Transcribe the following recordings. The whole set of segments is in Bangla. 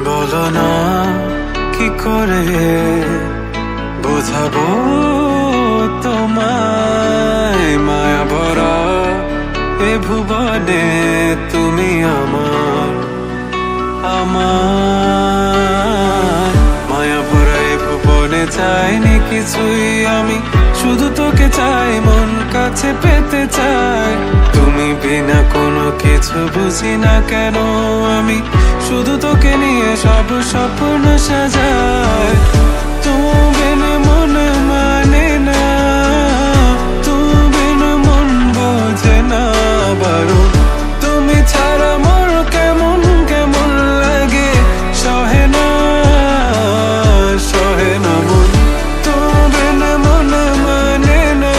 বলো না কি করে বোঝাবো তোমায়, মায়া ভরা এ ভুবনে তুমি আমার আমার মায়া ভরা এ ভুবনে চাইনি কিছুই আমি, শুধু তোকে চাই, মন কাছে পেতে চাই। তুমি বিনা কোনো কিছু বুঝি না কেন আমি, শুধু তোকে নিয়ে সব স্বপ্ন সাজাই। তুমি বিনা মন মানে না, তুমি বিনা মন বোঝে না বারো। তুমি ছাড়া মোর কেমন কেমন লাগে, সহে না সহে না মন। তুমি বিনা মন মানে না,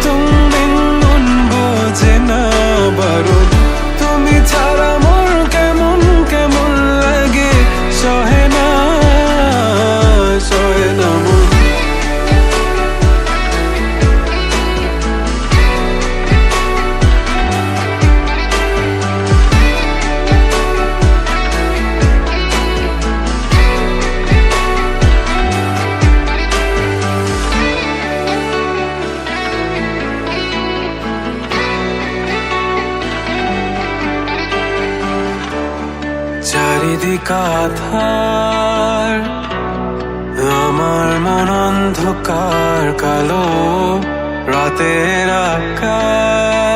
তুমি বিনা মন বোঝে না বারো। তুমি ছাড়া মোর কেমন কেমন লাগে, সহে না সহে না মন। চারিদিক আধার, আমার মন অন্ধকার কালো, রাতের আকাশ